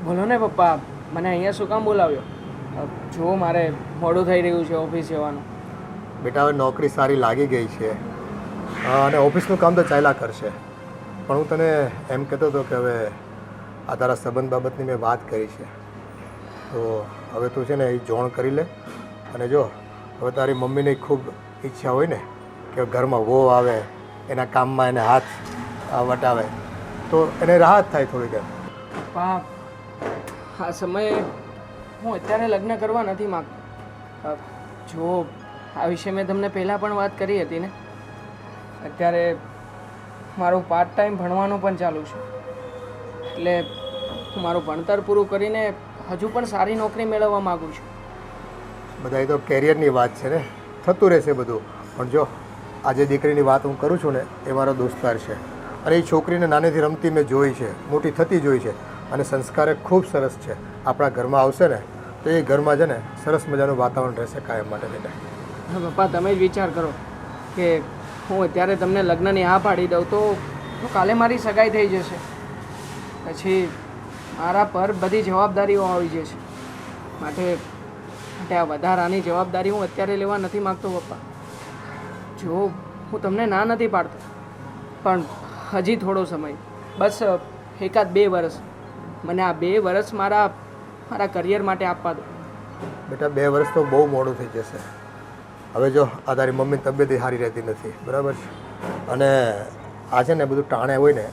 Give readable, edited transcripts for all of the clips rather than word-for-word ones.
બોલો ને પપ્પા, મને અહીંયા શું કામ બોલાવ્યો? જો મારે મોડું થઈ રહ્યું છે ઓફિસ જવાનું. બેટા હવે નોકરી સારી લાગી ગઈ છે અને ઓફિસનું કામ તો ચાલ્યા કરશે. પણ હું તને એમ કહેતો હતો કે હવે આ તારા સંબંધ બાબતની મેં વાત કરી છે, તો હવે તું છે ને એ જોણ કરી લે. અને જો હવે તારી મમ્મીની ખૂબ ઈચ્છા હોય ને કે ઘરમાં વહુ આવે, એના કામમાં એને હાથ વટાવે, તો એને રાહત થાય થોડીક એમ. પપ્પા, આ સમયે હું અત્યારે લગ્ન કરવા નથી માગતો. જો આ વિશે મેં તમને પહેલાં પણ વાત કરી હતી ને. અત્યારે મારું પાર્ટ ટાઈમ ભણવાનું પણ ચાલુ છે, એટલે હું મારું ભણતર પૂરું કરીને હજુ પણ સારી નોકરી મેળવવા માગું છું. બધા એ તો કેરિયરની વાત છે ને, થતું રહેશે બધું. પણ જો આજે દીકરીની વાત હું કરું છું ને, એ મારો દોસ્તાર છે અને એ છોકરીને નાનેથી રમતી મેં જોઈ છે, મોટી થતી જોઈ છે અને સંસ્કાર એ ખૂબ સરસ છે. આપણા ઘરમાં આવશે ને તો એ ઘરમાં છે ને સરસ મજાનું વાતાવરણ રહેશે કાયમ માટે બેટા. હા પપ્પા, તમે જ વિચાર કરો કે હું અત્યારે તમને લગ્નની હા પાડી દઉં તો કાલે મારી સગાઈ થઈ જશે, પછી મારા પર બધી જવાબદારીઓ આવી જશે. માટે આ વધારાની જવાબદારી હું અત્યારે લેવા નથી માગતો પપ્પા. જો હું તમને ના નથી પાડતો, પણ હજી થોડો સમય, બસ 1-2 વર્ષ, મને આ 2 વર્ષ મારા કરિયર માટે આપવા દો. બેટા 2 વર્ષ તો બહુ મોડું થઈ જશે. હવે જો આ તારી મમ્મીની તબિયત સારી રહેતી નથી, બરાબર છે, અને આ છે ને બધું ટાણે હોય ને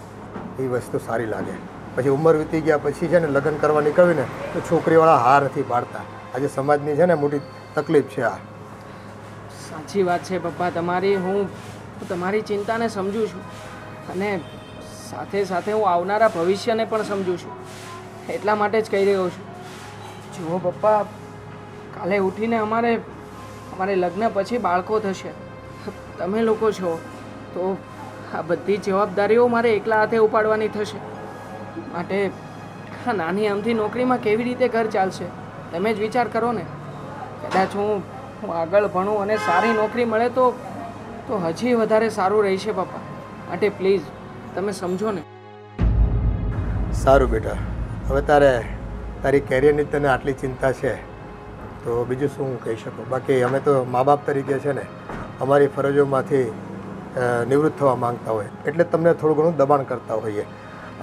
એ વસ્તુ સારી લાગે. પછી ઉંમર વીતી ગયા પછી છે ને લગ્ન કરવા નીકળવી ને તો છોકરીવાળા હાર નથી પાડતા. આજે સમાજની છે ને મોટી તકલીફ છે આ. સાચી વાત છે પપ્પા તમારી. હું તમારી ચિંતાને સમજું છું અને સાથે સાથે હું આવનારા ભવિષ્યને પણ સમજું છું. એટલા માટે જ કહી રહ્યો છું. જુઓ પપ્પા, કાલે ઉઠીને અમારે લગ્ન પછી બાળકો થશે. તમે લોકો છો તો આ બધી જવાબદારીઓ મારે એકલા હાથે ઉપાડવાની થશે. માટે આ નાની અમથી નોકરીમાં કેવી રીતે ઘર ચાલશે? તમે જ વિચાર કરો ને. કદાચ હું આગળ ભણું અને સારી નોકરી મળે તો હજી વધારે સારું રહેશે પપ્પા. માટે પ્લીઝ તમે સમજો ને. સારું બેટા, હવે તારી કેરિયરની તને આટલી ચિંતા છે તો બીજું શું હું કહી શકું. બાકી અમે તો મા બાપ તરીકે છે ને અમારી ફરજોમાંથી નિવૃત્ત થવા માંગતા હોય એટલે તમને થોડું ઘણું દબાણ કરતા હોઈએ,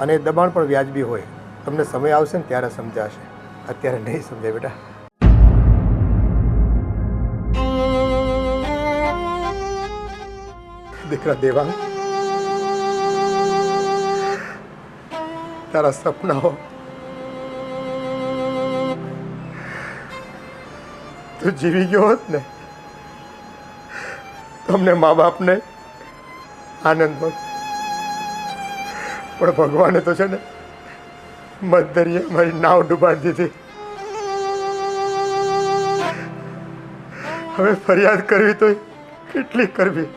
અને એ દબાણ પણ વ્યાજબી હોય. તમને સમય આવશે ને ત્યારે સમજાશે, અત્યારે નહીં સમજાય બેટા. દીકરા દેવા, તારા સપનાઓ તું જીવી ગયો હોત ને તમને મા બાપને આનંદ હોત. પણ ભગવાને તો છે ને મધદરિયે મારી નાવ ડૂબાડી દીધી. હવે ફરિયાદ કરવી તો કેટલી કરવી?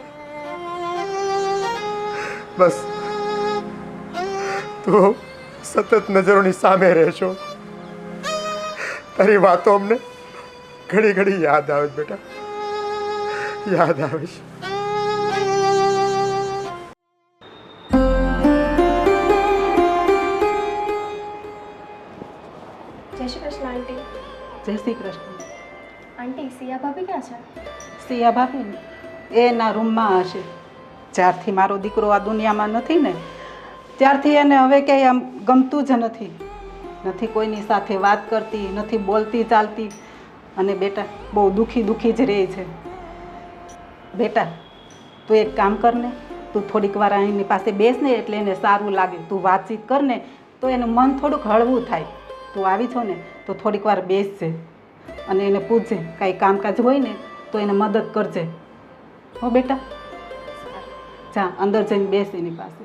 બસ તું સતત નજરોની સામે રહેશો. તારી વાતો અમને ઘડી ઘડી યાદ આવે છે બેટા, યાદ આવે છે. જય શ્રી કૃષ્ણ આંટી. જય શ્રી કૃષ્ણ. આંટી, સિયા ભાભી ક્યાં છે? સિયા ભાભી એના રૂમમાં હશે. જ્યારથી મારો દીકરો આ દુનિયામાં નથી ને ત્યારથી એને હવે કંઈ આમ ગમતું જ નથી કોઈની સાથે વાત કરતી, નથી બોલતી ચાલતી, અને બેટા બહુ દુઃખી જ રહે છે. બેટા તું એક કામ કર ને, તું થોડીક વાર એની પાસે બેસ ને એટલે એને સારું લાગે. તું વાતચીત કર ને તો એનું મન થોડુંક હળવું થાય. તું આવી છો ને તો થોડીક વાર બેસજે અને એને પૂછજે, કાંઈ કામકાજ હોય ને તો એને મદદ કરજે. હો બેટા, જા અંદર જઈને બેસ એની પાસે.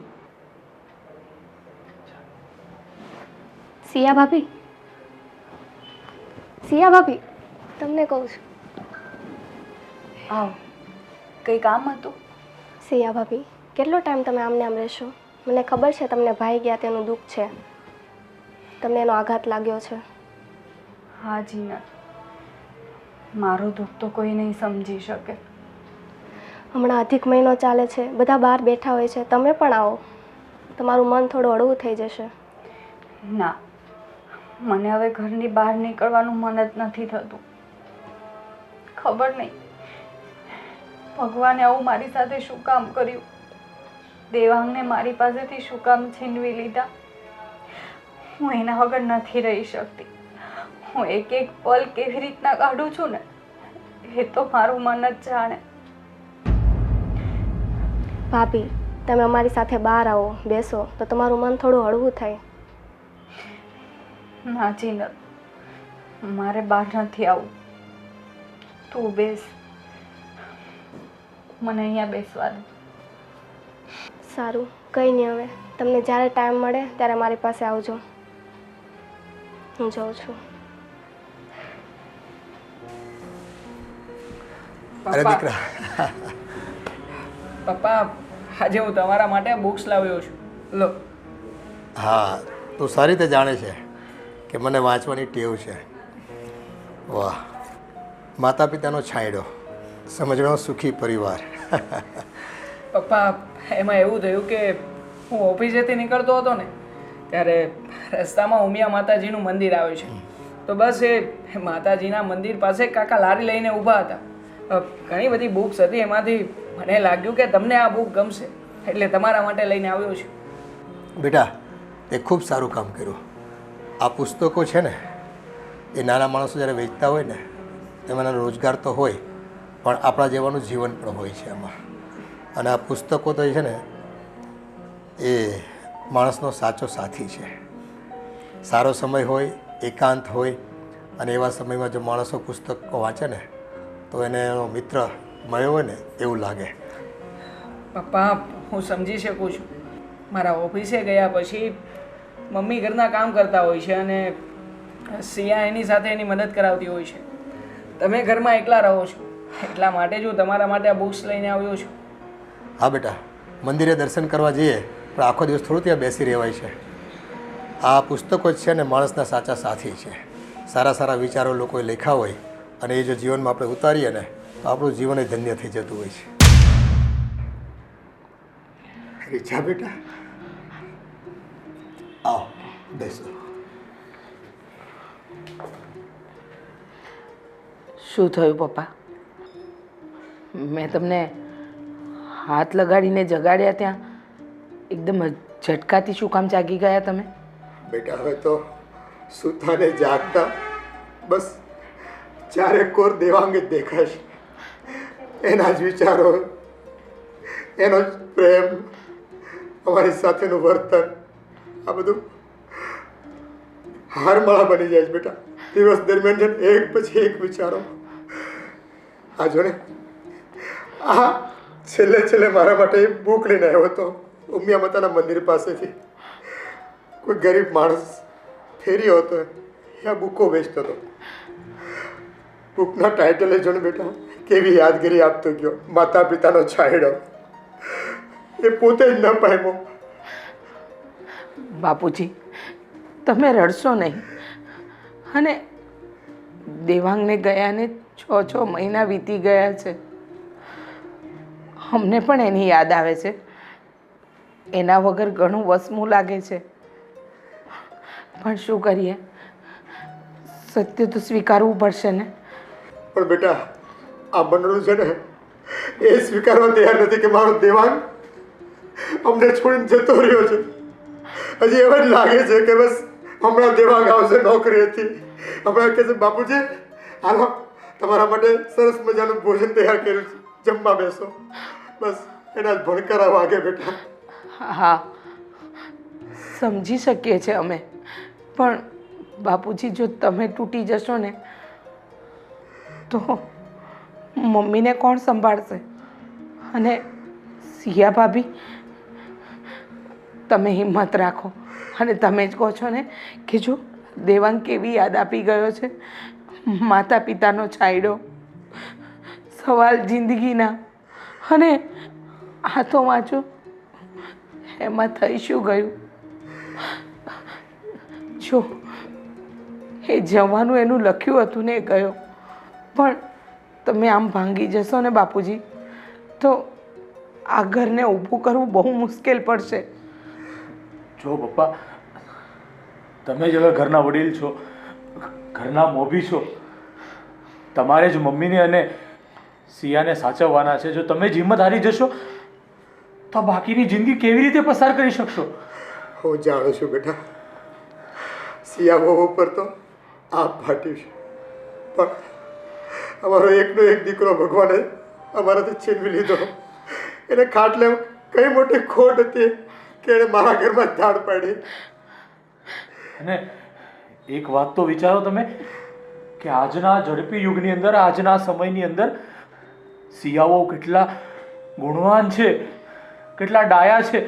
સિયા ભાભી, સિયા ભાભી, તમને કહું છું. આવ, કંઈ કામ હતું? સિયા ભાભી, કેટલો ટાઈમ તમે આમને આમ રહેશો? મને ખબર છે તમને ભાઈ ગયા તેનું દુઃખ છે, તમને એનો આઘાત લાગ્યો છે. હા જીના, મારું દુઃખ તો કોઈ નહીં સમજી શકે. હમણાં અધિક મહિનો ચાલે છે, બધા બહાર બેઠા હોય છે, તમે પણ આવો, તમારું મન થોડું હળવું થઈ જશે. ના, મને હવે ઘરની બહાર નીકળવાનું મન જ નથી થતું. ખબર નહીં ભગવાને આવું મારી સાથે શું કામ કર્યું, દેવાંગને મારી પાસેથી શું કામ છીનવી લીધા. હું એના વગર નથી રહી શકતી. હું એક એક પલ કેવી રીતના કાઢું છું ને એ તો મારું મન જ જાણે. ભાભી, તમે અમારી સાથે બહાર આવો, બેસો તો તમારું મન થોડું હળવું થાય. ના જીનલ, મારે બહાર નથી આવવું. તું બેસ, મને અહીંયા બેસવા દે. સારું, કંઈ નહીં. હવે તમને જ્યારે ટાઈમ મળે ત્યારે મારી પાસે આવજો. હું જાઉં છું. અરે પપ્પા દીકરા, પપ્પા આજે હું તમારા માટે બુક્સ લાવ્યો છું. લો. હા, તું સારી રીતે જાણે છે કે મને વાંચવાની ટેવ છે. વાહ, માતા પિતાનો છાંયડો, સમજણો સુખી પરિવાર. પપ્પા એમાં એવું થયું કે હું ઓફિસેથી નીકળતો હતો ને ત્યારે રસ્તામાં ઉમિયા માતાજીનું મંદિર આવે છે. તો બસ એ માતાજીના મંદિર પાસે કાકા લારી લઈને ઊભા હતા. ઘણી બધી બુક્સ હતી, એમાંથી મને લાગ્યું કે તમને આ બુક ગમશે એટલે તમારા માટે લઈને આવ્યો છું. બેટા, તે ખૂબ સારું કામ કર્યું. આ પુસ્તકો છે ને એ નાના માણસો જ્યારે વેચતા હોય ને એમાં રોજગાર તો હોય પણ આપણા જેવાનું જીવન પણ હોય છે એમાં. અને આ પુસ્તકો તો છે ને એ માણસનો સાચો સાથી છે. સારો સમય હોય, એકાંત હોય અને એવા સમયમાં જો માણસો પુસ્તકો વાંચે ને તો એને એનો મિત્ર મળ્યો હોય ને એવું લાગે. પપ્પા હું સમજી શકું છું. મારા ઓફિસે ગયા પછી મમ્મી ઘરના કામ કરતા હોય છે અને સિયા એની સાથે એની મદદ કરાવતી હોય છે. તમે ઘરમાં એકલા રહો છો એટલા માટે જ હું તમારા માટે આ બુક્સ લઈને આવ્યો છું. હા બેટા, મંદિરે દર્શન કરવા જઈએ પણ આખો દિવસ થોડું ત્યાં બેસી રહેવાય છે. આ પુસ્તકો જ છે ને માણસના સાચા સાથી છે. સારા સારા વિચારો લોકોએ લખ્યા હોય અને એ જો જીવનમાં આપણે ઉતારીએ ને તો આપણું જીવન એ ધન્ય થઈ જતું હોય છે. રીચા બેટા, આવો બેસો. શું થયું પપ્પા? મેં તમને હાથ લગાડીને જગાડ્યા ત્યાં એકદમ ઝટકાથી શું કામ જાગી ગયા તમે? બેટા, હવે તો સુતાને જાગતા બસ ચારે કોર દેવાંગ જ દેખાય છે. એના જ વિચારો, એનો જ પ્રેમ, અમારી સાથેનું વર્તન, આ બધું હારમાળા બની જાય છે બેટા. દિવસ દરમિયાન છે ને એક પછી એક વિચારો. આ જો ને, આ છેલ્લે મારા માટે એક બુક લઈને આવ્યો હતો ઉમિયા માતાના મંદિર પાસેથી. કોઈ ગરીબ માણસ ફેર્યો હતો, એ આ બુકો વેચતો હતો. બુકના ટાઇટલે જો ને બેટા કેવી યાદગીરી આપતો ગયો, માતા પિતાનો છાંયડો. એ પોતે જ ન પામ્યો. બાપુજી, તમે રડશો નહીં. અને દેવાંગને ગયાને 6 મહિના વીતી ગયા છે. અમને પણ એની યાદ આવે છે. એના વગર ઘણું વસમું લાગે છે. પણ શું કરીએ, સત્ય તો સ્વીકારવું પડશે ને. પણ બેટા, આ બંડલું છે ને એ સ્વીકારવા તૈયાર નથી કે મારો દેવાંગ અમને છોડીને જતો રહ્યો છે. હજી એમ જ લાગે છે કે બસ હમણાં દેવાંગ આવશે નોકરીએથી, હમણાં કહે છે બાપુજી હાલો તમારા માટે સરસ મજાનું ભોજન તૈયાર કર્યું છે, જમવા બેસો. બસ એના જ ભણકારા વાગે બેટા. હા, સમજી શકીએ છીએ અમે. પણ બાપુજી, જો તમે તૂટી જશો ને તો મમ્મીને કોણ સંભાળશે? અને સિયા ભાભી, તમે હિંમત રાખો. અને તમે જ કહો છો ને કે જો દેવાંગ કેવી યાદ આપી ગયો છે, માતા પિતાનો છાંયડો, સવાલ જિંદગીના. અને આ તો વાંચો, એમાં થઈ શું ગયું? જો એ જવાનું એનું લખ્યું હતું ને એ ગયો, પણ તમે આમ ભાંગી જશો ને બાપુજી તો આ ઘરને ઊભું કરવું બહુ મુશ્કેલ પડશે. જો પપ્પા, તમે જ હવે ઘરના વડીલ છો, ઘરના મોભી છો. તમારે જ મમ્મીને અને સિયાને સાચવવાના છે. જો તમે જ હિંમત હારી જશો તો બાકીની જિંદગી કેવી રીતે પસાર કરી શકશો? હું જાણું છું બેટા, સિયા બહુ ઉપર તો આપ ફાટ્યું છે, પણ અમારો એકનો એક દીકરો ભગવાને અમારાથી છીનવી લીધો. એને ખાટલે કઈ મોટી ખોટ હતી કે એણે મારા ઘરમાં જ ધાડ પાડી. અને એક વાત તો વિચારો તમે કે આજના ઝડપી યુગની અંદર, આજના સમયની અંદર સિયાઓ કેટલા ગુણવાન છે, કેટલા ડાયા છે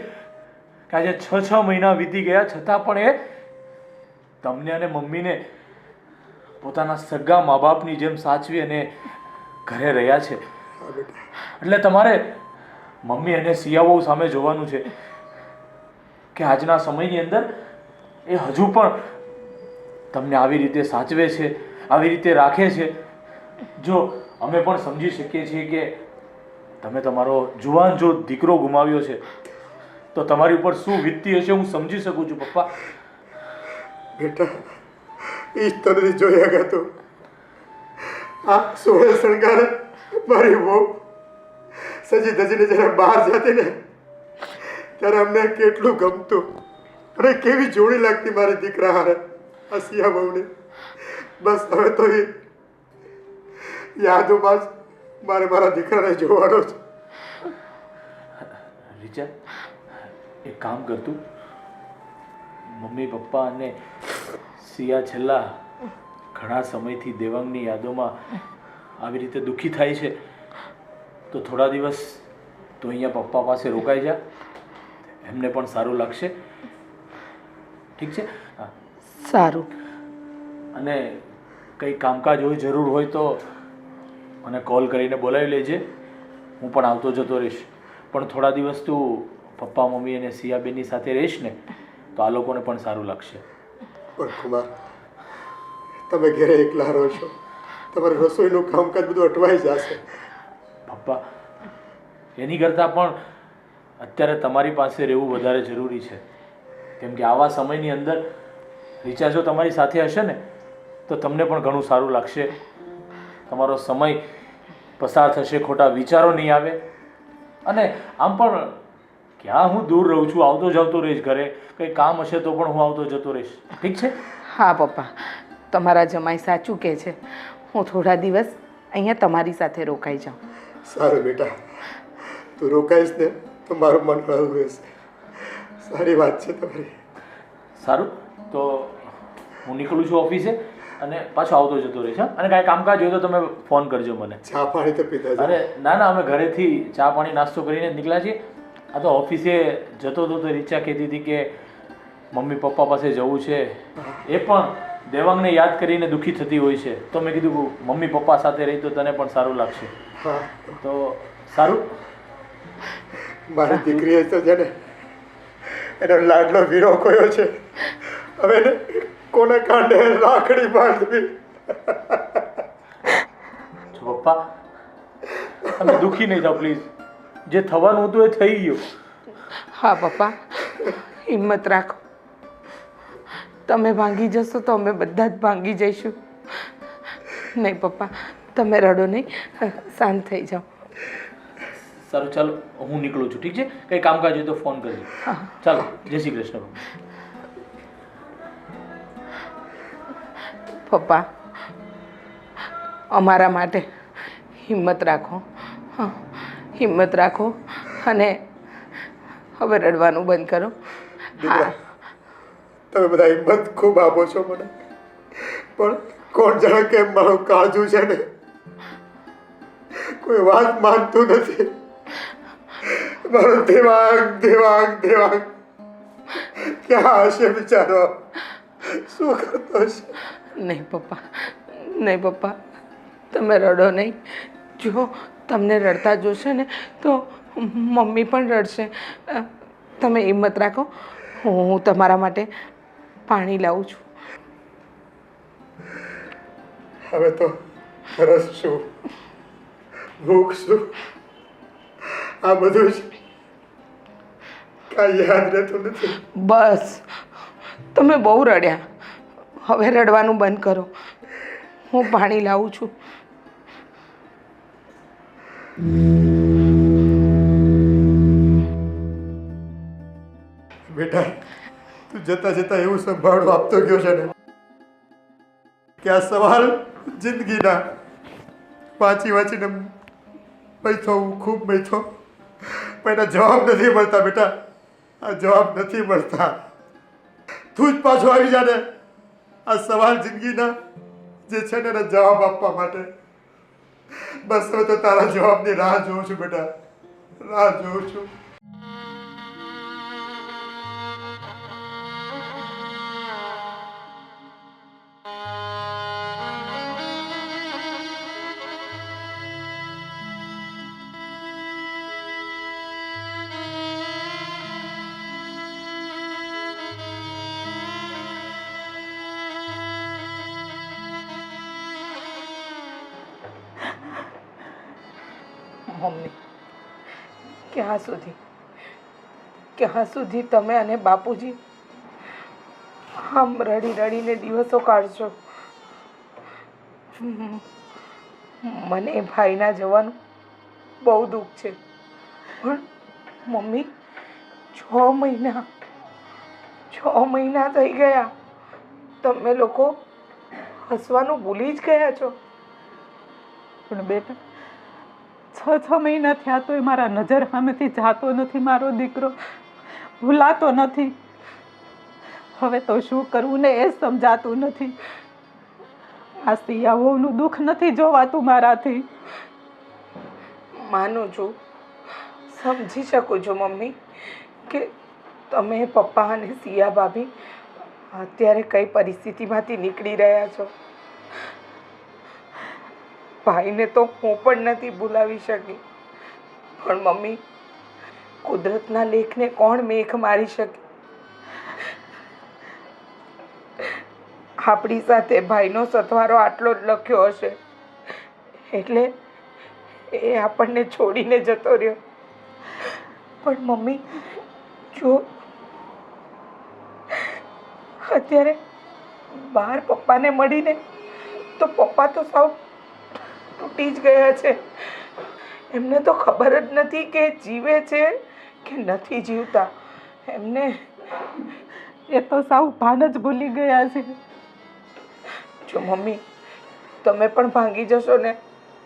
કે આજે 6 મહિના વીતી ગયા છતાં પણ એ તમને અને મમ્મીને પોતાના સગા મા બાપની જેમ સાચવી અને ઘરે રહ્યા છે. એટલે તમારે મમ્મી અને સિયાઓ સામે જોવાનું છે કે આજના સમયની અંદર એ હજુ પણ તમને આવી રીતે સાચવે છે, આવી રીતે રાખે છે. જો અમે પણ સમજી શકીએ છીએ કે તમે તમારો જુવાન જો દીકરો ગુમાવ્યો છે તો તમારી ઉપર શું વીતતી હશે, હું સમજી શકું છું પપ્પા. બેટા, એ જ તો નથી જોયા ગતું. આ સોળે શણગારે મારી બહુ સજી ધજીને જ્યારે બહાર જતી ને ત્યારે અમને કેટલું ગમતું અને કેવી જોડી લાગતી મારી દીકરા હારે આ સિયા બહુને. બસ હવે તો એ યાદોમાં જ મારે મારા દીકરાને જોવાનો છે. રીચા, એક કામ કરતું, મમ્મી પપ્પા અને સિયા છેલ્લા ઘણા સમયથી દેવાંગની યાદોમાં આવી રીતે દુઃખી થાય છે, તો થોડા દિવસ તો અહીંયા પપ્પા પાસે રોકાઈ જા, એમને પણ સારું લાગશે. ઠીક છે? હા. સારું. અને કંઈ કામકાજ હોય, જરૂર હોય તો મને કોલ કરીને બોલાવી લેજે, હું પણ આવતો જતો રહીશ. પણ થોડા દિવસ તું પપ્પા મમ્મી અને સિયાબેનની સાથે રહીશ ને તો આ લોકોને પણ સારું લાગશે. પણ કુમાર, તમે ઘરે એકલા રહો છો, તમારે રસોઈનું કામકાજ બધું અટવાઈ જશે. પપ્પા, એની કરતાં પણ અત્યારે તમારી પાસે રહેવું વધારે જરૂરી છે. કેમ કે આવા સમયની અંદર રીચા જો તમારી સાથે હશે ને તો તમને પણ ઘણું સારું લાગશે. તમારો સમય પસાર થશે, ખોટા વિચારો નહીં આવે. અને આમ પણ ક્યાં હું દૂર રહું છું, આવતો જતો રહીશ ઘરે. કંઈ કામ હશે તો પણ હું આવતો જતો રહીશ. ઠીક છે? હા પપ્પા, તમારા જમાઈ સાચું કહે છે. હું થોડા દિવસ અહીંયા તમારી સાથે રોકાઈ જાઉં. સારું બેટા, તું રોકાઈશ ને તો મારું મન હળવું રહેશે. સારી વાત છે તમારી. સારું, તો હું નીકળું છું ઓફિસે અને પાછો આવતો જતો રહીશ. હા, અને કાંઈ કામકાજ હોય તો તમે ફોન કરજો મને. ચા પાણી તો પીતા જાઓ. અરે ના ના, અમે ઘરેથી ચા પાણી નાસ્તો કરીને જ નીકળ્યા છીએ. આ તો ઓફિસે જતો હતો તો રીચા કહેતી હતી કે મમ્મી પપ્પા પાસે જવું છે. એ પણ દેવાંગને યાદ કરીને દુઃખી થતી હોય છે. તો મેં કીધું મમ્મી પપ્પા સાથે રહી તો તને પણ સારું લાગશે. હા, તો સારું. મારી દીકરીએ તો છે ને એનો લાડલો વીરો કોયો છે. હવે એને કોને કાંડે રાખડી બાંધવી. જો પપ્પા, તમે દુઃખી નહીં થાઓ પ્લીઝ. જે થવાનું હતું એ થઈ ગયું. હા પપ્પા, હિંમત રાખો. તમે ભાંગી જશો તો અમે બધા જ ભાંગી જઈશું. નહીં પપ્પા, તમે રડો નહીં, શાંત થઈ જાઓ. સારું, ચાલો હું નીકળું છું. ઠીક છે? કંઈ કામકાજ હોય તો ફોન કરજો. ચાલો, જય શ્રી કૃષ્ણ. પપ્પા, અમારા માટે હિંમત રાખો. હા, હિંમત રાખો અને હવે રડવાનું બંધ કરો. દીકરા, તમે બધા હિંમત ખૂબ આપો છો મને, પણ કોણ જાણે કેમ મારું કાળજું છે ને કોઈ વાત માનતું નથી. મારો દેવાંગ દેવાંગ દેવાંગ ક્યાં હશે બિચારો, શું કરતો હશે? નહીં પપ્પા, નહીં પપ્પા, તમે રડો નહીં. જો તમને રડતા જોશે ને તો મમ્મી પણ રડશે. તમે હિંમત રાખો, હું તમારા માટે પાણી લાવું છું. હવે તો તરસ શું, ભૂખ શું, આ બધું જ કાંઈ યાદ રહેતું નથી. બસ, તમે બહુ રડ્યા. હવે રડવાનું બંધ કરો. હું પાણી લાવું છું. બેટા તું જતા જતા એવું સંભાળો આપતો ગયો છે ને કે આ સવાલ જિંદગીના વાંચી વાંચીને મૈથો હું ખૂબ મૈથો, પણ એના જવાબ નથી મળતા. બેટા આ જવાબ નથી મળતા. તું જ પાછો આવી જા ને આ સવાલ જિંદગીના જે છે ને એના જવાબ આપવા માટે. બસ હવે તો તારા જવાબની રાહ જોઉં છું બેટા, રાહ જોઉં છું. મમ્મી, ક્યાં સુધી તમે અને બાપુજી આમ રડી રડીને દિવસો કાઢશો? મને ભાઈના જવાનું બહુ દુઃખ છે, પણ મમ્મી 6 મહિના થઈ ગયા. તમે લોકો હસવાનું ભૂલી જ ગયા છો. પણ બેટા 6 મહિના થયા તોય મારા નજર સામેથી જાતો નથી મારો દીકરો, ભૂલાતો નથી. હવે તો શું કરવું ને એ સમજાતું નથી. આ સિયાઓનું દુઃખ નથી જોવાતું મારાથી. માનું છું, સમજી શકું છું મમ્મી કે તમે પપ્પા અને સિયા ભાભી અત્યારે કઈ પરિસ્થિતિમાંથી નીકળી રહ્યા છો. ભાઈને તો હું પણ નથી ભૂલાવી શકી, પણ મમ્મી કુદરતના લેખને કોણ મેઘ મારી શકે? આપણી સાથે ભાઈનો સથવારો આટલો જ લખ્યો હશે એટલે એ આપણને છોડીને જતો રહ્યો. પણ મમ્મી જો અત્યારે બહાર પપ્પાને મળીને તો પપ્પા તો સાવ તૂટી જ ગયા છે. એમને તો ખબર જ નથી કે જીવે છે કે નથી જીવતા. એમને એ તો સાવ ભાન જ ભૂલી ગયા છે. જો મમ્મી તમે પણ ભાંગી જશો ને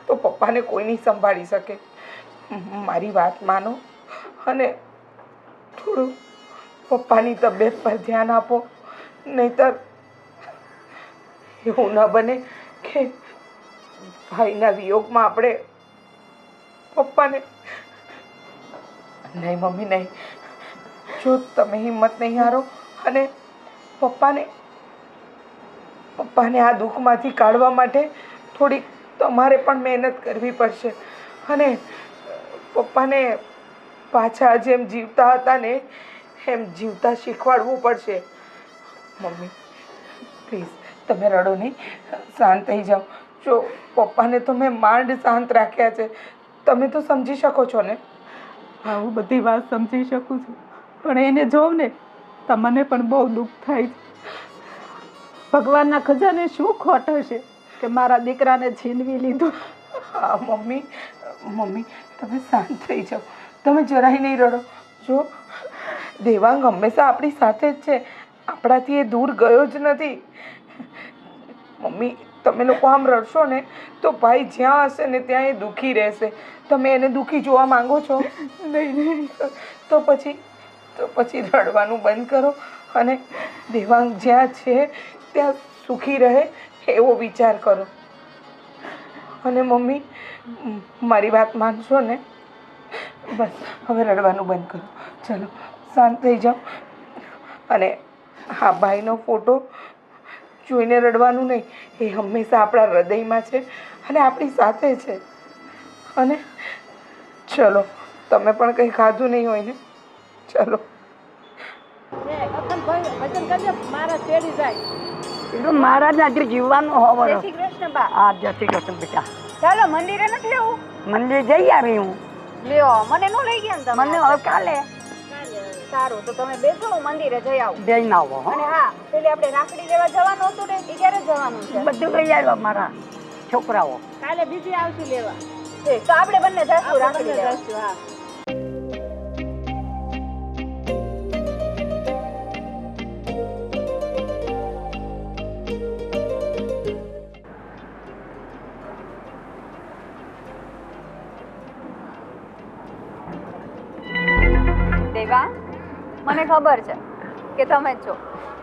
તો પપ્પાને કોઈ નહીં સંભાળી શકે. મારી વાત માનો અને થોડું પપ્પાની તબિયત પર ધ્યાન આપો, નહીંતર એવું ન બને કે ભાઈના વિયોગમાં આપણે પપ્પાને. નહીં મમ્મી નહીં, જો તમે હિંમત નહીં હારો અને પપ્પાને આ દુઃખમાંથી કાઢવા માટે થોડીક તમારે પણ મહેનત કરવી પડશે અને પપ્પાને પાછા જેમ જીવતા હતા ને એમ જીવતા શીખવાડવું પડશે. મમ્મી પ્લીઝ તમે રડો નહીં, શાંત થઈ જાઓ. જો પપ્પાને તો મેં માંડ શાંત રાખ્યા છે, તમે તો સમજી શકો છો ને? હા, હું બધી વાત સમજી શકું છું, પણ એને જોઉં ને તો મને પણ બહુ દુઃખ થાય છે. ભગવાનના ખજાને શું ખોટ હશે કે મારા દીકરાને છીનવી લીધું. હા મમ્મી તમે શાંત થઈ જાઓ, તમે જરાય નહીં રડો. જો દેવાંગ હંમેશા આપણી સાથે જ છે, આપણાથી એ દૂર ગયો જ નથી. મમ્મી તમે લોકો આમ રડશો ને તો ભાઈ જ્યાં હશે ને ત્યાં એ દુઃખી રહેશે. તમે એને દુઃખી જોવા માંગો છો? નહીં. તો પછી રડવાનું બંધ કરો અને દેવાંગ જ્યાં છે ત્યાં સુખી રહે એવો વિચાર કરો. અને મમ્મી મારી વાત માનશો ને? બસ હવે રડવાનું બંધ કરો, ચલો શાંત થઈ જાઓ. અને હા, ભાઈનો ફોટો જોઈને રડવાનું નહીં, એ હંમેશા આપણા હૃદયમાં છે અને આપણી સાથે છે. અને ચલો તમે પણ કંઈ ખાધું નહીં હોય ને, ચલો. મહારાજ આજે જીવવાનું હોવાનું. જય શ્રી કૃષ્ણ બા. હા, જય શ્રી કૃષ્ણ બેટા. ચાલો મંદિરે નથી જવું? મંદિર જઈ આવી હું. લ્યો મને નો લઈ ગયા ને તમે. મને હવે કાલે. સારું તો તમે બેસો, હું મંદિરે જઈ આવું. જઈને આવો હો. અને હા, પેલી આપણે રાખડી લેવા જવાનું હતું ને, એ ક્યારે જવાનું છે? બધું લઈ આવ્યા મારા છોકરાઓ. કાલે બીજી આવશું લેવા. તો આપણે બંને જશું રાખડી લેવા. હા. દેવા, મને ખબર છે કે તમે જ છો,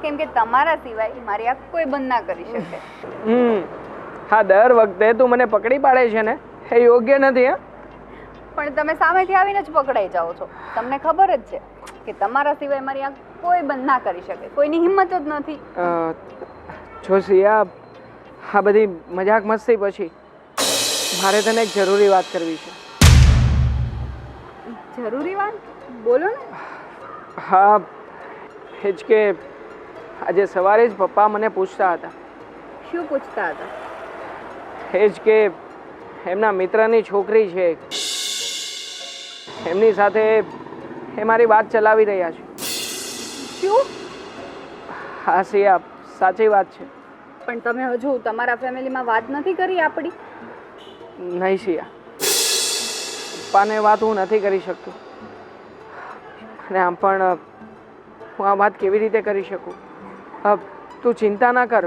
કેમ કે તમારા સિવાય મારી આંખ કોઈ બંધ ના કરી શકે. હા, દર વખતે તું મને પકડી પાડે છે ને, એ યોગ્ય નથી. હા, પણ તમે સામેથી આવીને જ પકડાઈ જાઓ છો. તમને ખબર જ છે કે તમારા સિવાય મારી આંખ કોઈ બંધ ના કરી શકે, કોઈની હિંમત જ નથી. જો સિયા, આ બધી મજાક મસ્તી પછી મારે તને એક જરૂરી વાત કરવી છે. જરૂરી વાત? બોલો ને. હા, એ જ કે આજે સવારે જ પપ્પા મને પૂછતા હતા. શું પૂછતા હતા? એ જ કે એમના મિત્રની છોકરી છે, એમની સાથે એ મારી વાત ચલાવી રહ્યા છે. શું? હા સિયા, સાચી વાત છે. પણ તમે હજુ તમારા ફેમિલીમાં વાત નથી કરી આપણી? નહીં સિયા, પપ્પાને વાત હું નથી કરી શકતો. અને આમ પણ હું આ વાત કેવી રીતે કરી શકું? તું ચિંતા ના કર,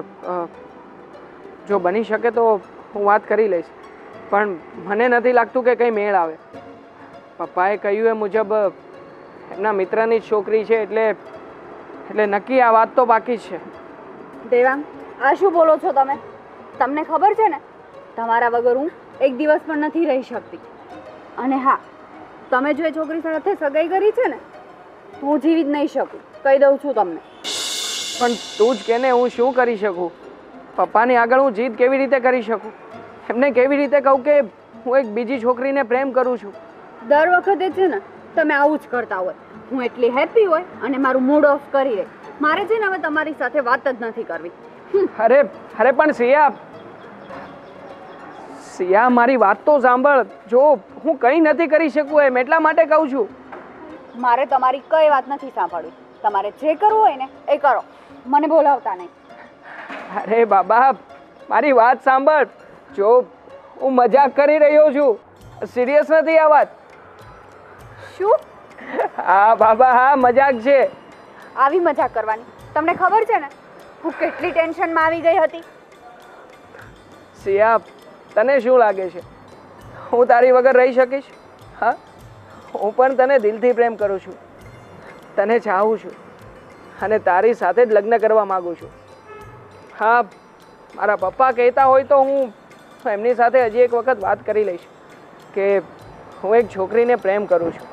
જો બની શકે તો હું વાત કરી લઈશ, પણ મને નથી લાગતું કે કંઈ મેળ આવે. પપ્પાએ કહ્યું એ મુજબ એમના મિત્રની જ છોકરી છે, એટલે નક્કી આ વાત તો બાકી જ છે. દેવાંગ, આ શું બોલો છો તમે? તમને ખબર છે ને, તમારા વગર હું એક દિવસ પણ નથી રહી શકતી. અને હા, તમે જો એ છોકરી સાથે સગાઈ કરી છે ને, હું જીવી જ નહીં શકું, કહી દઉં છું તમને. પણ તું જ કે ને, હું શું કરી શકું? પપ્પાની આગળ હું જીદ કેવી રીતે કરી શકું? એમને કેવી રીતે કહું કે હું એક બીજી છોકરીને પ્રેમ કરું છું? દર વખતે છે ને તમે આવું જ કરતા હોય. હું એટલી હેપી હોય અને મારું મૂડ ઓફ કરી દે. મારે છે ને હવે તમારી સાથે વાત જ નથી કરવી. અરે પણ સિયા, મારી વાત તો સાંભળ. જો હું કંઈ નથી કરી શકું એમ, એટલા માટે કહું છું. મારે તમારી કઈ વાત નથી સાંભળવી. તમારે જે કરવું હોય ને એ કરો, મને બોલાવતા નહીં. અરે બાબા, મારી વાત સાંભળ. જો હું મજાક કરી રહ્યો છું, સિરિયસ નથી આ વાત. શું? હા બાબા, હા મજાક છે. આવી મજાક કરવાની તમને ખબર છે ને હું કેટલી ટેન્શનમાં આવી ગઈ હતી? સિયા, તને શું લાગે છે હું તારી વગર રહી શકીશ? હા, હું પણ તને દિલથી પ્રેમ કરું છું, તને ચાહું છું અને તારી સાથે જ લગ્ન કરવા માગું છું. હા, મારા પપ્પા કહેતા હોય તો હું એમની સાથે હજી એક વખત વાત કરી લઈશ કે હું એક છોકરીને પ્રેમ કરું છું.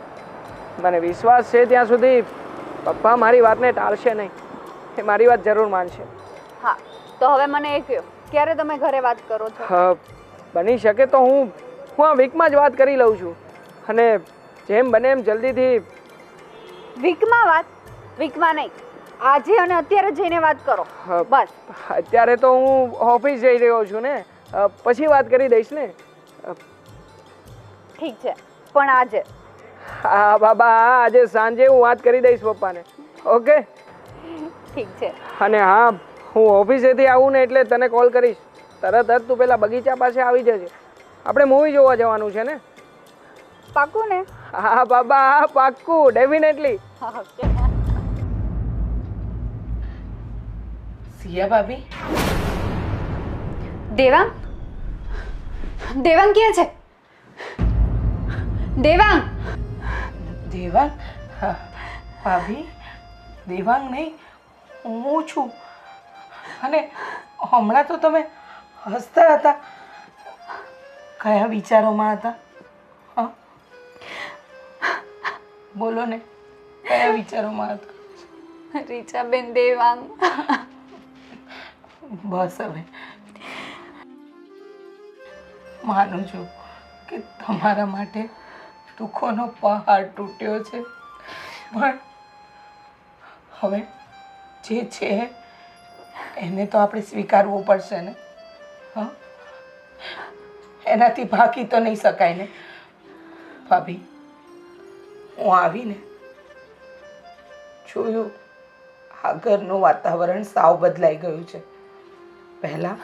મને વિશ્વાસ છે ત્યાં સુધી પપ્પા મારી વાતને ટાળશે નહીં, એ મારી વાત જરૂર માનશે. હા, તો હવે મને એ કહો, ક્યારે તમે ઘરે વાત કરો છો? બની શકે તો હું આ વીકમાં જ વાત કરી લઉં છું, અને જેમ બને એમ જલ્દીથી. વીકમાં વાત? વીકમાં નહીં, આજે અને અત્યારે જઈને વાત કરો બસ. અત્યારે તો હું ઓફિસ જઈ રહ્યો છું ને, પછી વાત કરી દઈશ ને. ઠીક છે, પણ આજે? હા બાબા, આજે સાંજે હું વાત કરી દઈશ પપ્પાને. ઓકે, ઠીક છે. અને હા, હું ઓફિસેથી આવું ને એટલે તને કોલ કરીશ. તરત જ તું પેલા બગીચા પાસે આવી જજે. આપણે મૂવી જોવા જવાનું છે ને? પાક્કું ને? હા બાબા, હા પાક્કું, ડેફિનેટલી. સિયા ભાભી, દેવાંગ, દેવાંગ ક્યાં છે? દેવાંગ! દેવાંગ? હા ભાભી, દેવાંગ નહીં, હું છું. અને હમણાં તો તમે હસતા હતા, કયા વિચારોમાં હતા? હા, બોલો ને, કયા વિચારોમાં હતા? રીચાબેન, દેવાંગ. બસ હવે માનું છું કે તમારા માટે દુઃખોનો પહાડ તૂટ્યો છે, પણ હવે જે છે એને તો આપણે સ્વીકારવું પડશે ને. હા, એનાથી ભાગી તો નહીં શકાય ને. ભાભી, હું આવીને જોયું આ ઘરનું વાતાવરણ સાવ બદલાઈ ગયું છે. પહેલાં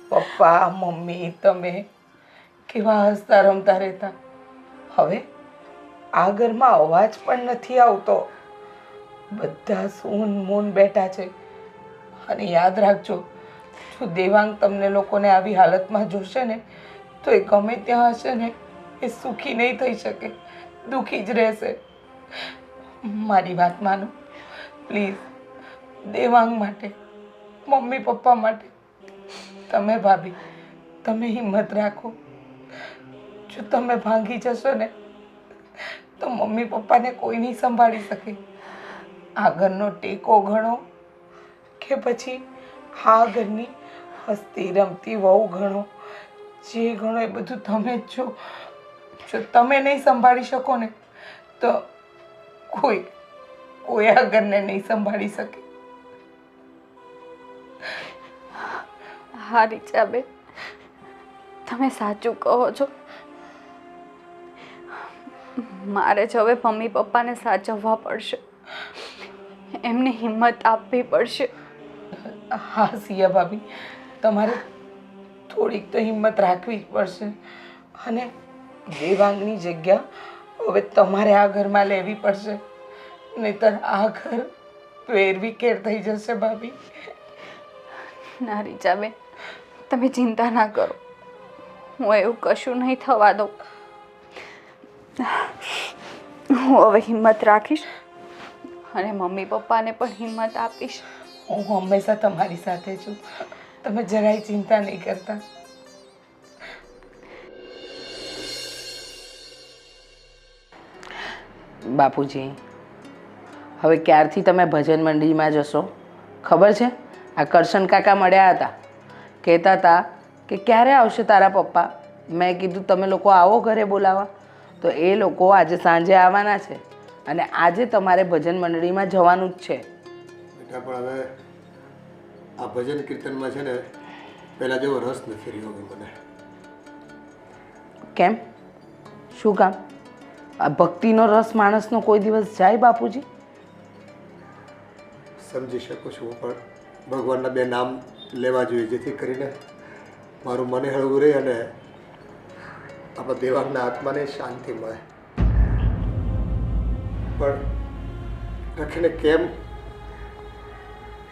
પપ્પા મમ્મી તમે કેવા હસતા રમતા રહેતા, હવે આ ઘરમાં અવાજ પણ નથી આવતો. બધા સૂન મૂન બેઠા છે. અને યાદ રાખજો, જો દેવાંગ તમને લોકોને આવી હાલતમાં જોશે ને તો એ ગમે ત્યાં હશે ને એ સુખી નહીં થઈ શકે, દુઃખી જ રહેશે. મારી વાત માનો પ્લીઝ. દેવાંગ માટે, મમ્મી પપ્પા માટે. તમે ભાભી, તમે હિંમત રાખો. જો તમે ભાંગી જશો ને તો મમ્મી પપ્પાને કોઈ નહીં સંભાળી શકે. આ ઘરનો ટેકો ગણો કે પછી આ ઘરની હસતી રમતી વહુ ગણો, જે ગણો એ બધું તમે જ છો. જો તમે નહીં સંભાળી શકો ને તો કોઈ આ ઘરને નહીં સંભાળી શકે. હા રીચાબેન, તમે સાચું કહો છો. મારે જ હવે મમ્મી પપ્પાને સાચવવા પડશે, એમને હિંમત આપવી પડશે. હા સિયા ભાભી, તમારે થોડીક તો હિંમત રાખવી જ પડશે. અને દેવાંગની જગ્યા હવે તમારે આ ઘરમાં લેવી પડશે, નહીંતર આ ઘર વેરવિખેર થઈ જશે ભાભી. ના રીચાબેન, તમે ચિંતા ના કરો, હું એવું કશું નહીં થવા દઉં. હું હવે હિંમત રાખીશ અને મમ્મી પપ્પાને પણ હિંમત આપીશ. હું હંમેશા તમારી સાથે છું, તમે જરાય ચિંતા નહીં કરતા. બાપુજી, હવે ક્યારથી તમે ભજન મંડળીમાં જશો? ખબર છે, આ કરશન કાકા મળ્યા હતા, કહેતા હતા કે ક્યારે આવશે તારા પપ્પા. મેં કીધું તમે લોકો આવો ઘરે બોલાવા, તો એ લોકો આજે સાંજે આવવાના છે અને આજે તમારે ભજન મંડળીમાં જવાનું જ છે. બેટા પણ હવે આ ભજન કીર્તનમાં છે ને પહેલાં જેવો રસ નથી રહ્યો મને. કેમ? શું કામ? આ ભક્તિનો રસ માણસનો કોઈ દિવસ જાય બાપુજી? સમજી શકું છું, પણ ભગવાનના બે નામ લેવા જોઈએ જેથી કરીને મારું મને હળવું રહે અને આપણા દેવાંગના આત્માને શાંતિ મળે. પણ રખીને કેમ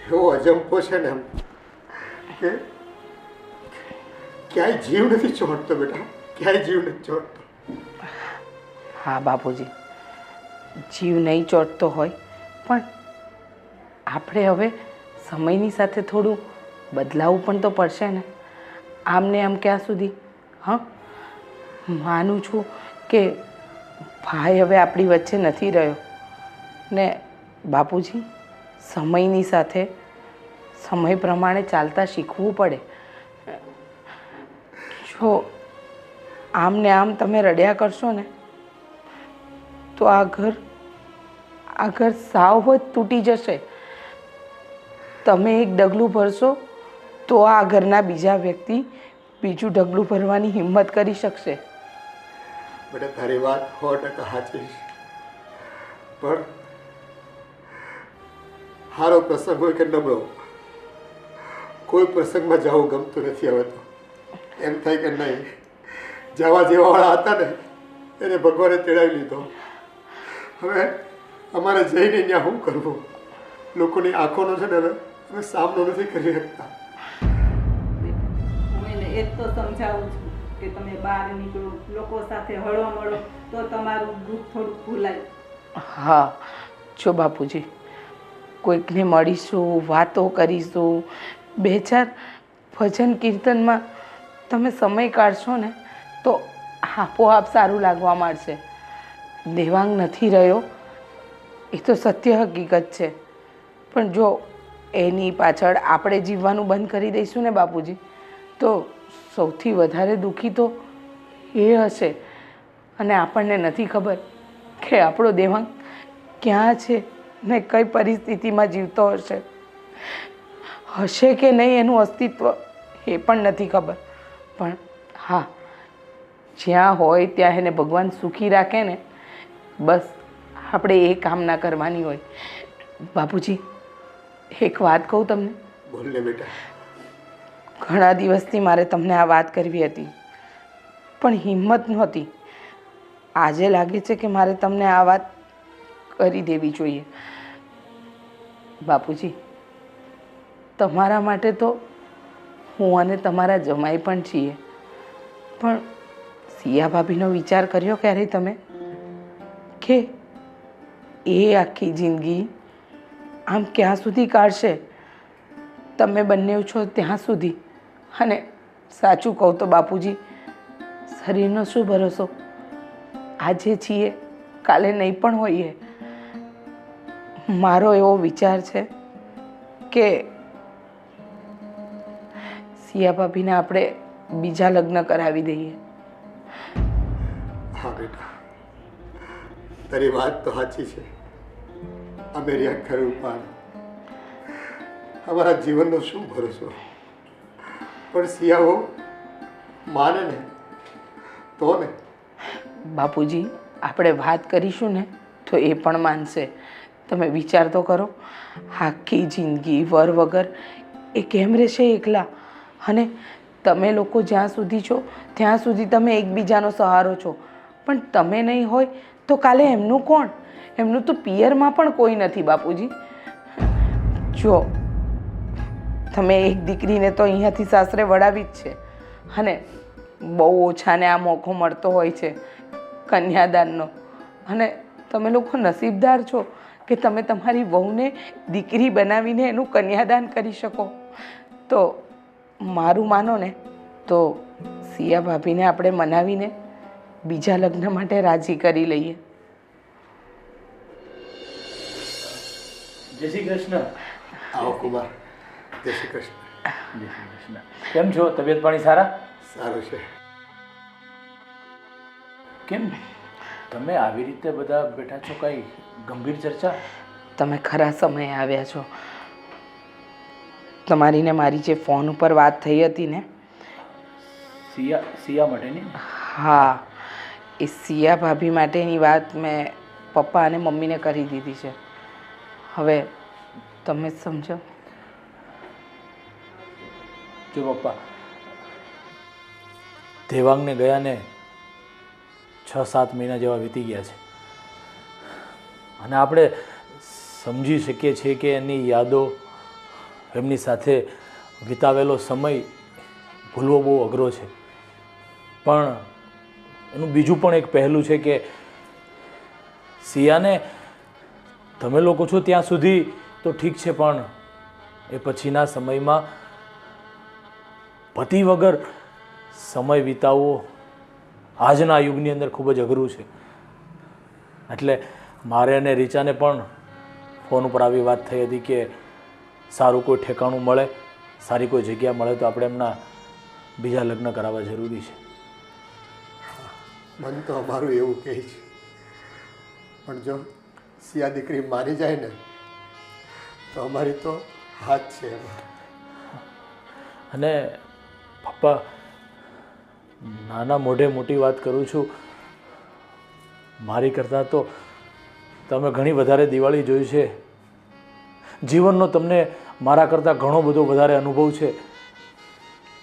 એવો અજંપો છે ને એમ કે ક્યાંય જીવ નથી ચોંટતો બેટા, ક્યાંય જીવ નથી ચોંટતો. હા બાપુજી, જીવ નહીં ચોંટતો હોય, પણ આપણે હવે સમયની સાથે થોડું બદલાવવું પણ તો પડશે ને. આમને આમ ક્યાં સુધી? હા, માનું છું કે ભાઈ હવે આપણી વચ્ચે નથી રહ્યો ને બાપુજી, સમયની સાથે સમય પ્રમાણે ચાલતા શીખવું પડે. જો આમ ને આમ તમે રડ્યા કરશો ને તો આ ઘર સાવ જ તૂટી જશે. તમે એક ડગલું ભરશો તો આ ઘરના બીજા વ્યક્તિ બીજું ડગલું ભરવાની હિંમત કરી શકશે. બેટા તારી વાત 100% સાચી છે, પણ સારો પ્રસંગ હોય કે નબળો, કોઈ પ્રસંગમાં જવું ગમતું નથી. હવે તો એમ થાય કે નહીં, જવા જેવાવાળા હતા ને એને ભગવાને તેડાવી લીધો. હવે અમારે જઈને ત્યાં શું કરવું? લોકોની આંખોનો છે ને હવે અમે સામનો નથી કરી શકતા. હું એને એ જ તો સમજાવું છું કે તમે બહાર નીકળો, લોકો સાથે હળો મળો તો તમારું દુઃખ થોડુંક ભૂલાય. હા, જો બાપુજી, કોઈકને મળીશું, વાતો કરીશું, બે ચાર ભજન કીર્તનમાં તમે સમય કાઢશો ને તો આપોઆપ સારું લાગવા માંડશે. દેવાંગ નથી રહ્યો એ તો સત્ય હકીકત છે, પણ જો એની પાછળ આપણે જીવવાનું બંધ કરી દઈશું ને બાપુજી, તો સૌથી વધારે દુઃખી તો એ હશે. અને આપણને નથી ખબર કે આપણો દેવાંગ ક્યાં છે ને કઈ પરિસ્થિતિમાં જીવતો હશે કે નહીં, એનું અસ્તિત્વ એ પણ નથી ખબર. પણ હા, જ્યાં હોય ત્યાં એને ભગવાન સુખી રાખે ને, બસ આપણે એ કામના કરવાની હોય. બાપુજી, એક વાત કહું તમને? બોલ ને બેટા. ઘણા દિવસથી મારે તમને આ વાત કરવી હતી, પણ હિંમત નહોતી. આજે લાગે છે કે મારે તમને આ વાત કરી દેવી જોઈએ. બાપુજી, તમારા માટે તો હું અને તમારા જમાઈ પણ છીએ, પણ સિયા ભાભીનો વિચાર કર્યો ક્યારેય તમે કે એ આખી જિંદગી આમ ક્યાં સુધી કાઢશે? તમે બંને છો ત્યાં સુધી. અને સાચું કહું તો બાપુજી, શરીરનો શું ભરોસો? આજે છીએ, કાલે નહીં પણ હોઈએ. મારો એવો વિચાર છે કે સિયા ભાભીને આપણે બીજા લગ્ન કરાવી દઈએ. હા બેટા, તારી વાત તો સાચી છે. અમેરિયા ખરું પણ અમારા જીવનનો શું ભરોસો? પણ સિયાઓ માને ને તો ને. બાપુજી, આપણે વાત કરીશું ને તો એ પણ માનશે. તમે વિચાર તો કરો, આખી જિંદગી વર વગર એ કેમ રહેશે એકલા? અને તમે લોકો જ્યાં સુધી છો ત્યાં સુધી તમે એકબીજાનો સહારો છો, પણ તમે નહીં હોય તો કાલે એમનું કોણ? એમનું તો પિયરમાં પણ કોઈ નથી બાપુજી. જો તમે એક દીકરીને તો અહીંયાથી સાસરે વળાવી જ છે, અને બહુ ઓછાને આ મોકો મળતો હોય છે કન્યાદાનનો. અને તમે લોકો નસીબદાર છો કે તમે તમારી વહુને દીકરી બનાવીને એનું કન્યાદાન કરી શકો. તો મારું માનો ને તો સિયા ભાભીને આપણે મનાવીને બીજા લગ્ન માટે રાજી કરી લઈએ. જય શ્રી કૃષ્ણ. આવો કુમાર. જય શ્રી કૃષ્ણ. જય શ્રી કૃષ્ણ. કેમ છો? તબિયત પાણી સારા? સારું છે. કેમ તમે આવી રીતે બધા બેઠા છો? કઈ ગંભીર ચર્ચા? તમે ખરા સમયે આવ્યા છો. તમારી ને મારી જે ફોન ઉપર વાત થઈ હતી ને, સિયા માટેની? હા, એ સિયા ભાભી માટેની વાત મેં પપ્પા અને મમ્મીને કરી દીધી છે. હવે તમે જ સમજો. જો પપ્પા, દેવાંગને ગયાને 6-7 મહિના જેવા વીતી ગયા છે, અને આપણે સમજી શકીએ છીએ કે એની યાદો, એમની સાથે વિતાવેલો સમય ભૂલવો બહુ અઘરો છે. પણ એનું બીજું પણ એક પહેલું છે કે સિયાને તમે લોકો છો ત્યાં સુધી તો ઠીક છે, પણ એ પછીના સમયમાં પતિ વગર સમય વિતાવવો આજના યુગની અંદર ખૂબ જ અઘરું છે. એટલે મારે અને રીચાને પણ ફોન ઉપર આવી વાત થઈ હતી કે સારું કોઈ ઠેકાણું મળે, સારી કોઈ જગ્યા મળે તો આપણે એમના બીજા લગ્ન કરાવવા જરૂરી છે. મન તો અમારું એવું કહે છે, પણ જો સિયા દીકરી મારી જાય ને તો અમારી તો હાથ છે એમાં. અને પપ્પા, નાના મોઢે મોટી વાત કરું છું, મારી કરતાં તો તમે ઘણી વધારે દિવાળી જોઈ છે. જીવનનો તમને મારા કરતાં ઘણો બધો વધારે અનુભવ છે.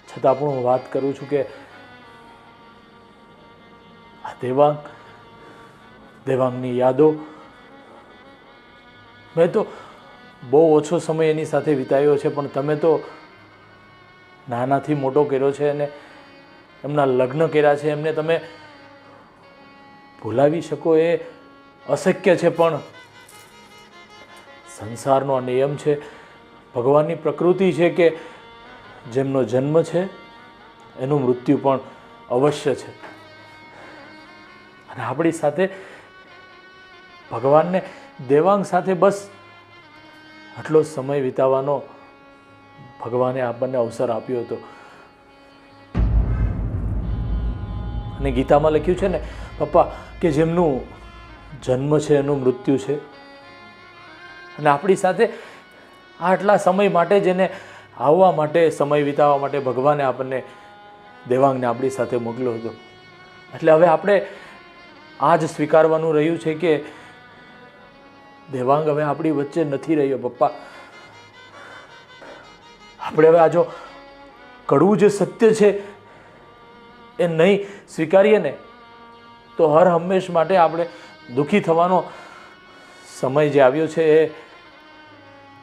છતાં પણ હું વાત કરું છું કે આ દેવાંગની યાદો, મેં તો બહુ ઓછો સમય એની સાથે વિતાવ્યો છે, પણ તમે તો નાનાથી મોટો કર્યો છે અને એમના લગ્ન કર્યા છે. એમને તમે ભૂલાવી શકો એ અશક્ય છે, પણ સંસારનો આ નિયમ છે, ભગવાનની પ્રકૃતિ છે કે જેમનો જન્મ છે એનું મૃત્યુ પણ અવશ્ય છે. અને આપણી સાથે ભગવાનને દેવાંગ સાથે બસ આટલો સમય વિતાવવાનો ભગવાને આપણને અવસર આપ્યો હતો. અને ગીતામાં લખ્યું છે ને પપ્પા કે જેમનું જન્મ છે એનું મૃત્યુ છે, અને આપણી સાથે આટલા સમય માટે જેને આવવા માટે, સમય વિતાવવા માટે ભગવાને આપણને દેવાંગને આપણી સાથે મોકલ્યો હતો. એટલે હવે આપણે આ જ સ્વીકારવાનું રહ્યું છે કે દેવાંગ હવે આપણી વચ્ચે નથી રહ્યો પપ્પા. આપણે હવે આ જો કડવું જે સત્ય છે એ નહીં સ્વીકારીએ ને તો હર હંમેશ માટે આપણે દુઃખી થવાનો સમય જે આવ્યો છે એ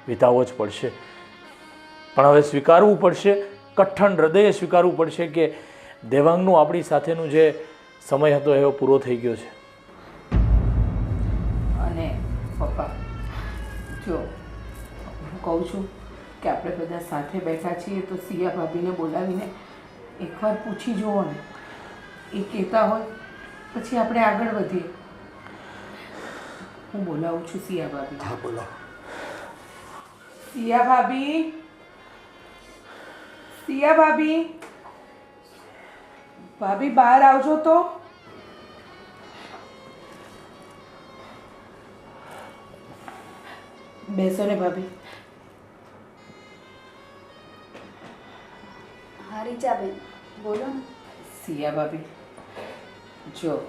વિતાવવો જ પડશે. પણ હવે સ્વીકારવું પડશે, કઠણ હૃદયે સ્વીકારવું પડશે કે દેવાંગનું આપણી સાથેનું જે સમય હતો એવો પૂરો થઈ ગયો છે. અને પપ્પા જો હું કહું છું કે આપણે બધા સાથે બેઠા છીએ તો સિયા ભાભીને બોલાવીને એકવાર પૂછી જુઓ ને, એ કહેતા હોય પછી આપણે આગળ વધીએ. હું બોલાવું છું સિયા ભાભી. હા બોલો. સિયા ભાભી, સિયા ભાભી, ભાભી બહાર આવજો તો. બેસો ને ભાભી. હા રીચાબેન, બોલો ને. સિયા ભાભી, જો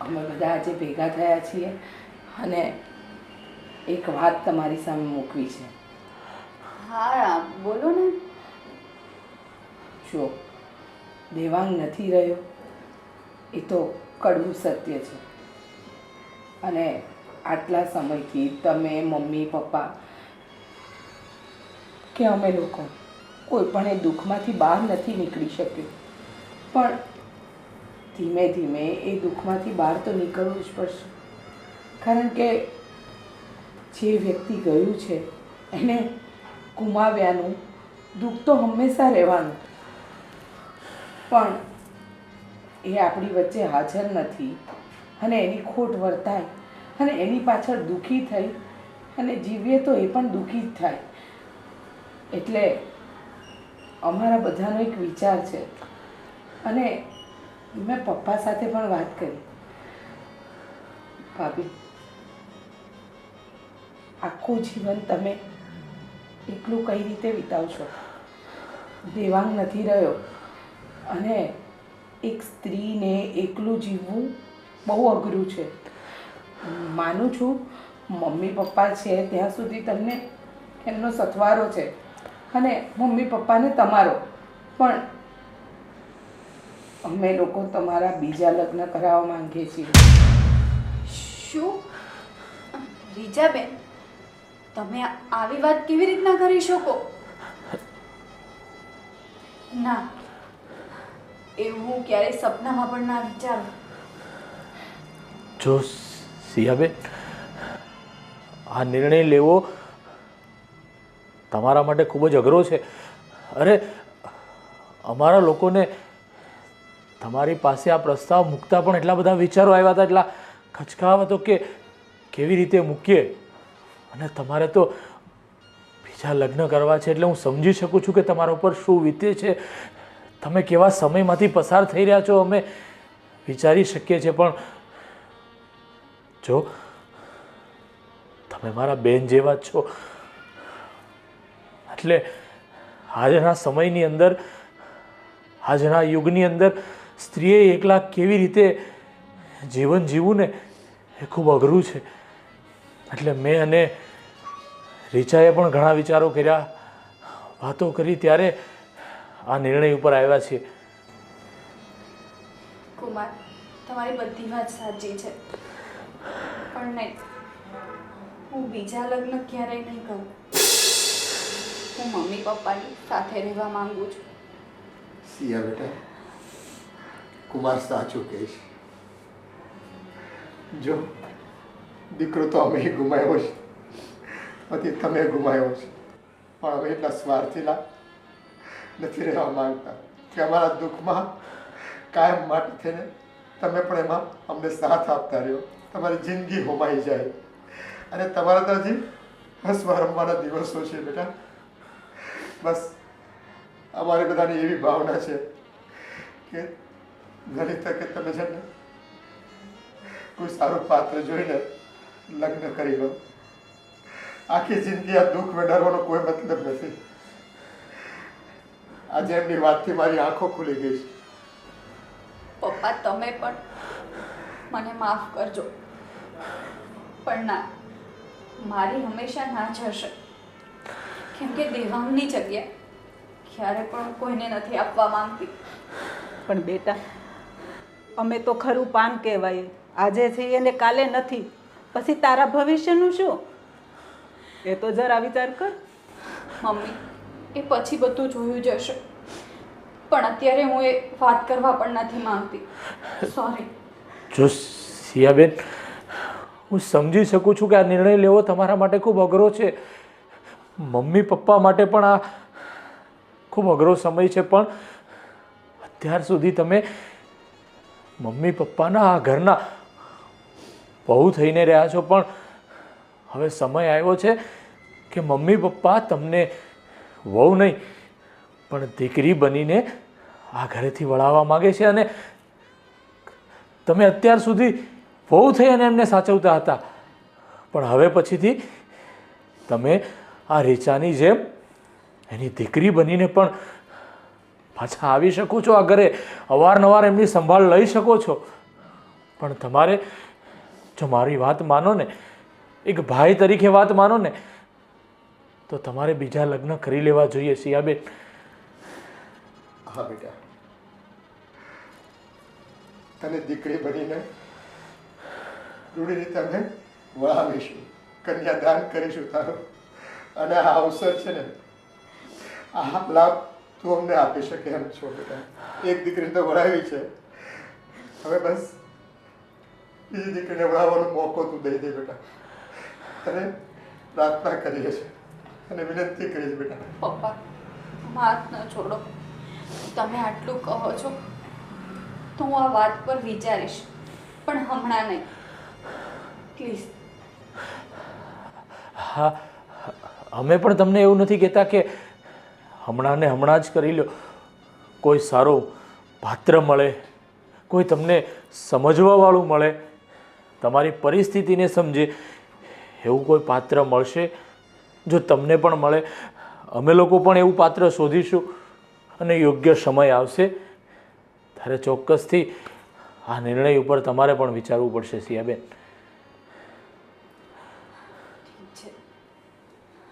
અમે બધા આજે ભેગા થયા છીએ અને એક વાત તમારી સામે મૂકવી છે. હા બોલો ને. જો દેવાંગ નથી રહ્યો એ તો કડવું સત્ય છે, અને આટલા સમયથી તમે, મમ્મી, પપ્પા કે અમે લોકો કોઈ પણ એ દુઃખમાંથી બહાર નથી નીકળી શક્યું. પણ ધીમે ધીમે એ દુઃખમાંથી બહાર તો નીકળવું જ પડશે, કારણ કે જે વ્યક્તિ ગયું છે એને ગુમાવ્યાનું દુઃખ તો હંમેશા રહેવાનું. પણ એ આપણી વચ્ચે હાજર નથી અને એની ખોટ વર્તાય અને એની પાછળ દુઃખી થઈ અને જીવીએ તો એ પણ દુઃખી જ થાય. એટલે અમારા બધાનો એક વિચાર છે અને મેં પપ્પા સાથે પણ વાત કરી. ભાભી, આખું જીવન તમે એકલું કઈ રીતે વિતાવશો? દેવાંગ નથી રહ્યો અને એક સ્ત્રીને એકલું જીવવું બહુ અઘરું છે. માનું છું મમ્મી પપ્પા છે ત્યાં સુધી તમને એમનો સથવારો છે અને મમ્મી પપ્પાને તમારો, પણ અમે લોકો તમારા બીજા લગ્ન કરાવવા માંગીએ છીએ. શું રીચાબેન, તમે આવી વાત કેવી રીતના કરી શકો? ના, એવું હું ક્યારેય સપનામાં પણ ના વિચારું. જો સિયાબેન, આ નિર્ણય લેવો તમારા માટે ખૂબ જ અઘરો છે. અરે અમારા લોકોને તમારી પાસે આ પ્રસ્તાવ મૂકતા પણ એટલા બધા વિચારો આવ્યા હતા, એટલા ખચકાવ હતો કે કેવી રીતે મૂકીએ. અને તમારે તો બીજા લગ્ન કરવા છે એટલે હું સમજી શકું છું કે તમારા ઉપર શું વીતે છે, તમે કેવા સમયમાંથી પસાર થઈ રહ્યા છો, અમે વિચારી શકીએ છીએ. પણ જો તમે મારા બેન જેવા જ છો, એટલે આજના સમયની અંદર, આજના યુગની અંદર સ્ત્રીએ એકલા કેવી રીતે જીવન જીવવું ને એ ખૂબ અઘરું છે. એટલે મેં અને રીચાએ પણ ઘણા વિચારો કર્યા, વાતો કરી, ત્યારે આ નિર્ણય ઉપર આવ્યા છીએ. કુમાર, તમારી બધી વાત સાચી છે, પણ નહીં, હું બીજા લગ્ન ક્યારેય નહીં કરું. હું મમ્મી પપ્પાની સાથે રહેવા માંગુ છું. સિયા બેટા, કુમાર સાચું કહે છે. જો દીકરો તો અમે ગુમાવ્યો છે, પતિ તમે ગુમાવ્યો છે, પણ અમે એટલા સ્વાર્થીલા નથી રહેવા માંગતા કે અમારા દુઃખમાં કાયમ માટે થઈને તમે પણ એમાં અમને સાથ આપતા રહ્યો, તમારી જિંદગી હોમાઈ જાય. અને તમારા તો હજી હસવા રમવાના દિવસો છે બેટા. બસ અમારી બધાની એવી ભાવના છે કે ઘણી તકે તમે છે ને કોઈ સારું પાત્ર જોઈને લગ્ન કરી લો. આખી જિંદગી આ દુઃખ વેડારવાનો કોઈ મતલબ નથી. આજે એમની વાતથી મારી આંખો ખુલી ગઈ છે. પપ્પા, તમે પણ મને માફ કરજો, પણ ના, મારી હંમેશા ના જ હશે, કેમ કે દેવાંગની જગ્યા ક્યારે પણ હું કોઈને નથી આપવા માંગતી. પણ બેટા, અમે તો ખરું પાન કહેવાય, આજે છીએ ને કાલે નથી. પછી તારા ભવિષ્યનું શું? એ તો જરા વિચાર કર. મમ્મી, એ પછી બધું જોયું જશે, પણ અત્યારે હું એ વાત કરવા પણ નથી માંગતી. સોરી. જો સિયાબેન, હું સમજી શકું છું કે આ નિર્ણય લેવો તમારા માટે ખૂબ અઘરો છે, મમ્મી પપ્પા માટે પણ આ ખૂબ અઘરો સમય છે, પણ અત્યાર સુધી તમે મમ્મી પપ્પાના આ ઘરના બહુ થઈને રહ્યા છો, પણ હવે સમય આવ્યો છે કે મમ્મી પપ્પા તમને વહુ નહીં પણ દીકરી બનીને આ ઘરેથી વળાવવા માગે છે. અને તમે અત્યાર સુધી વહુ થઈ અને એમને સાચવતા હતા, પણ હવે પછીથી તમે આ રીચાની જેમ એની દીકરી બનીને પણ પાછા આવી શકો છો આ ઘરે, અવારનવાર એમની સંભાળ લઈ શકો છો. પણ તમારે જો મારી વાત માનો ને, એક ભાઈ તરીકે વાત માનો ને, તો તમારે બીજા લગ્ન કરી લેવા જોઈએ સિયાબેન. હા બેટા, તને દીકરી બનીને રૂઢી રીતે અમે વળાવીશું, કન્યાદાન કરીશું તારું. અને આ અવસર છે ને, આ લાભ તું અમને આપી શકે એમ છો બેટા. એક દીકરી તો વળાવી છે, હવે બસ બીજી દીકરીને વળાવવાનો મોકો તું દઈ દે બેટા. તને પ્રાર્થના કરીએ છીએ અને વિનંતી કરીએ બેટા. પપ્પા, હાથ ન છોડો. તમે આટલું કહો છો તો હું આ વાત પર વિચારીશ, પણ હમણાં નહીં, પ્લીઝ. હા, અમે પણ તમને એવું નથી કહેતા કે હમણાં ને હમણાં જ કરી લો. કોઈ સારો પાત્ર મળે, કોઈ તમને સમજવાવાળું મળે, તમારી પરિસ્થિતિને સમજે એવું કોઈ પાત્ર મળશે. જો તમને પણ મળે, અમે લોકો પણ એવું પાત્ર શોધીશું અને યોગ્ય સમય આવશે ત્યારે ચોક્કસથી આ નિર્ણય ઉપર તમારે પણ વિચારવું પડશે સિયાબેન.